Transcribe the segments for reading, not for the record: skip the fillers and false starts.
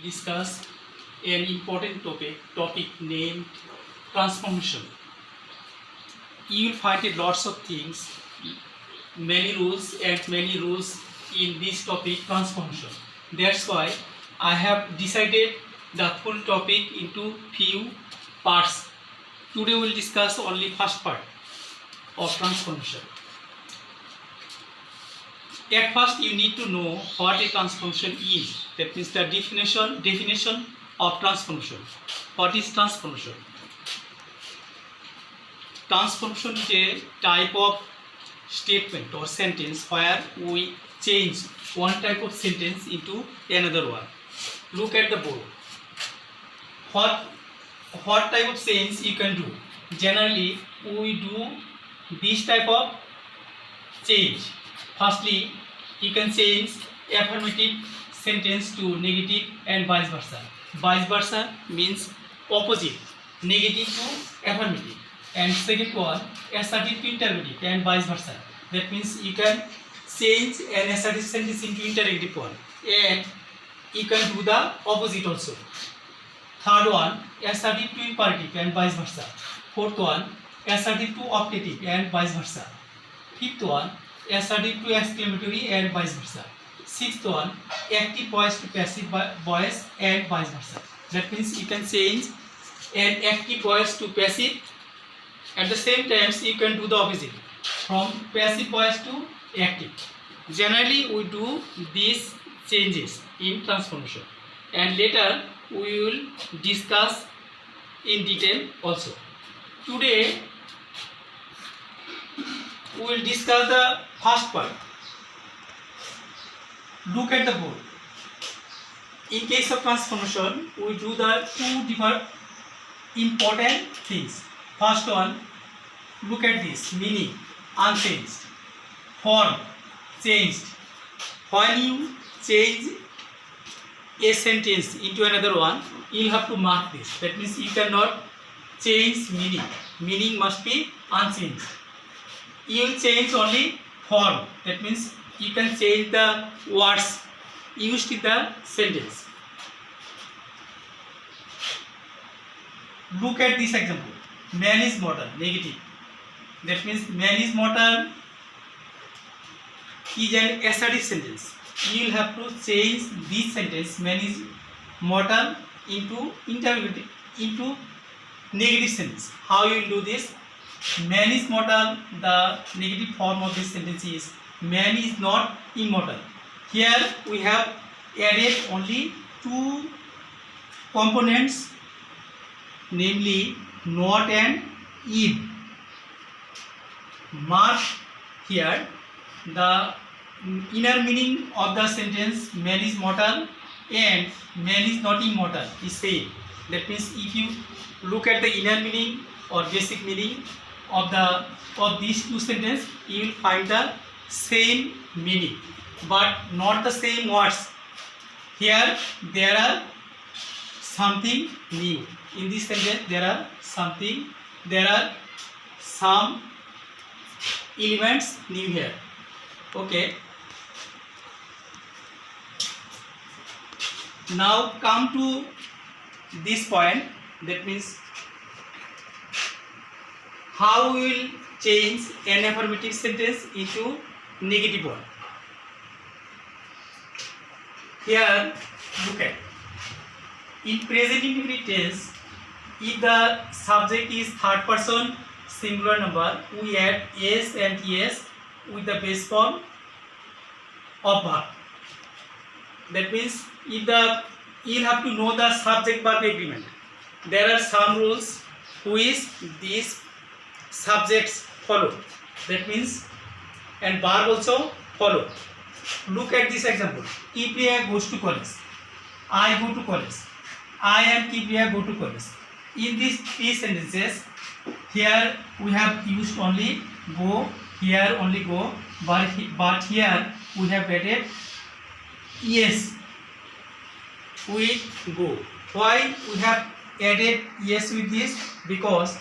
discuss an important topic named transformation. You will find lots of things, many rules in this topic transformation. That's why I have decided the full topic into few parts. Today we will discuss only first part of transformation. At first you need to know what a transformation is. That means the definition of transformation. What is transformation? Transformation is a type of statement or sentence where we change one type of sentence into another one. Look at the board. What type of sentence you can do? Generally we do this type of change. Firstly, you can change affirmative sentence to negative and vice versa. Vice versa means opposite, negative to affirmative. And second one, assertive to interrogative and vice versa. That means you can change an assertive sentence into interrogative one, and you can do the opposite also. Third one, assertive to imperative and vice versa. Fourth one, assertive to optative and vice versa. Fifth one, assertive to exclamatory and vice versa. Sixth one, active voice to passive voice and vice versa. That means you can change an active voice to passive. At the same time, you can do the opposite, from passive voice to active. Generally, we do these changes in transformation, and later we will discuss in detail also. Today, we will discuss the first part. Look at the board. In case of transformation, we do the two different important things. First one, look at this, meaning unchanged, form changed. When you change a sentence into another one, you have to mark this. That means you cannot change meaning. Meaning must be unchanged. You will change only form. That means you can change the words used in the sentence. Look at this example. Man is mortal, negative. That means man is mortal is an assertive sentence. You will have to change this sentence, man is mortal, into interrogative, into negative sentence. How you will do this? Man is mortal, the negative form of this sentence is man is not immortal. Here we have added only two components, namely not and if. Mark here the inner meaning of the sentence man is mortal and man is not immortal is same. That means if you look at the inner meaning or basic meaning of these two sentences, you will find the same meaning but not the same words. Here there are something new. In this sentence there are some elements new here. Okay. Now come to this point. That means how we will change an affirmative sentence into negative one. Here look at, in present indefinite tense, if the subject is third person singular number, we add s and es with the base form of verb. That means you have to know the subject verb agreement. There are some rules which these subjects follow. That means and verb also follow. Look at this example. Kipriya goes to college. I go to college. I and Kipriya go to college. In these three sentences, here we have used only go, here only go, but here we have added yes with go. Why we have added yes with this? Because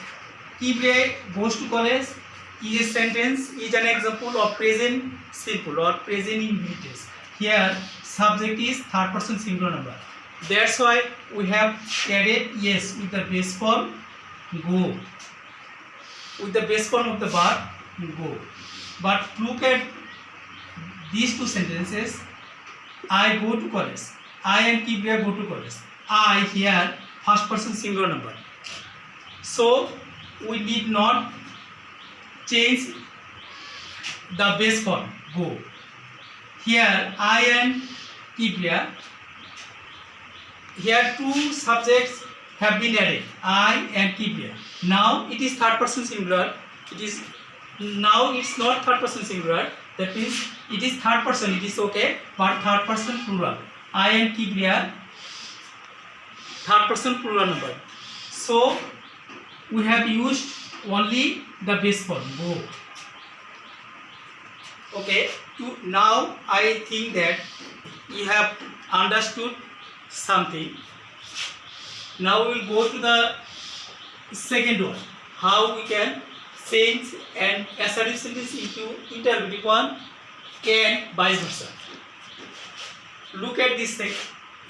Kipriya goes to college is a sentence, is an example of present simple or present indefinite tense. Here subject is third person singular number. That's why we have added yes with the base form go. With the base form of the verb go. But look at these two sentences. I go to college. I and Kibriya go to college. I here first person singular number. So we need not change the base form go. Here I and Kibriya. Here two subjects have been added, I and Kibriya. Now it is third person singular. Now it's not third person singular. That means it is third person. It is okay, but third person plural. I and Kibriya, third person plural number. So we have used only the base form go. Okay. Now I think that you have understood something. Now we will go to the second one. How we can change an assertive sentence into interrogative one and vice versa. Look at this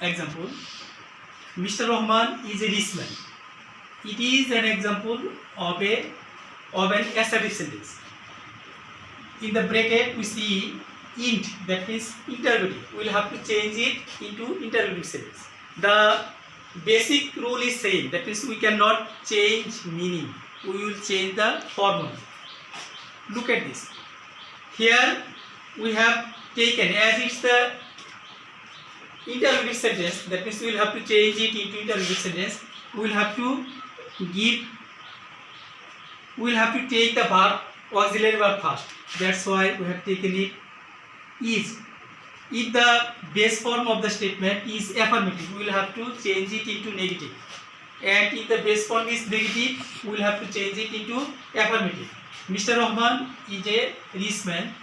example. Mr. Rahman is a rich man. It is an example of an assertive sentence. In the bracket we see int, that means interrogative. We will have to change it into interrogative sentence. The basic rule is same, that means we cannot change meaning. We will change the form. Look at this. Here we have taken, as it's the interrogative sentence, that means we will have to change it into interrogative sentence. We will have to take the verb, auxiliary verb first. That's why we have taken it is. If the base form of the statement is affirmative, we will have to change it into negative. And if the base form is negative, we will have to change it into affirmative. Mr. Rahman is a rich man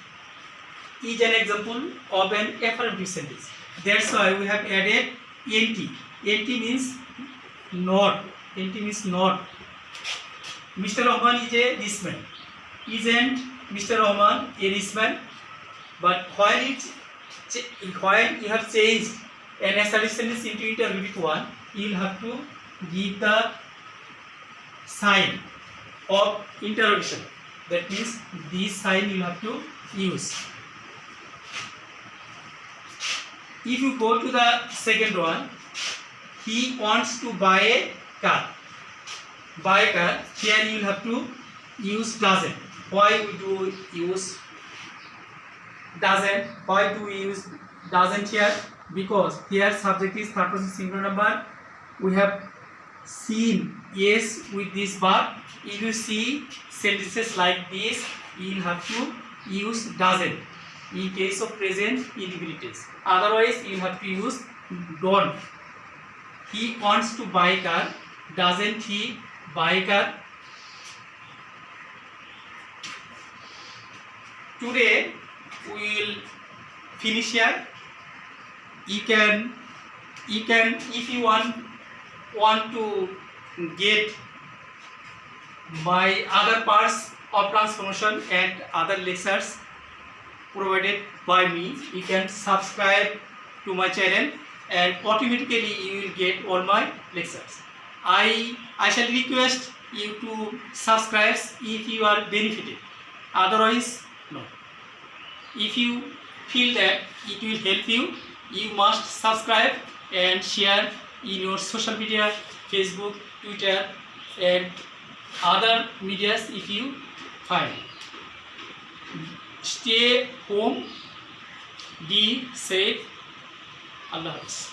is an example of an affirmative sentence. That's why we have added nt. Nt means not. Nt means not. Mr. Rahman is a rich man. Isn't Mr. Rahman a rich man? But while you have changed an assertive sentence into interrogative one, you will have to give the sign of interrogation. That means this sign you have to use. If you go to the second one, he wants to buy a car. Buy a car. Here you will have to use doesn't. Why we do use doesn't? Why do we use doesn't here? Because here subject is third person singular number. We have seen yes with this verb. If you see sentences like this, you will have to use doesn't in case of present indefinites. Otherwise, you have to use don't. He wants to buy a car. Doesn't he buy a car? Today we will finish here. You can if you want to get my other parts of transformation and other lectures provided by me, you can subscribe to my channel and automatically you will get all my lectures. I shall request you to subscribe if you are benefited. Otherwise, no. If you feel that it will help you, you must subscribe and share in your social media, Facebook, Twitter and other medias if you find. Stay home, be safe. Allah Hafiz.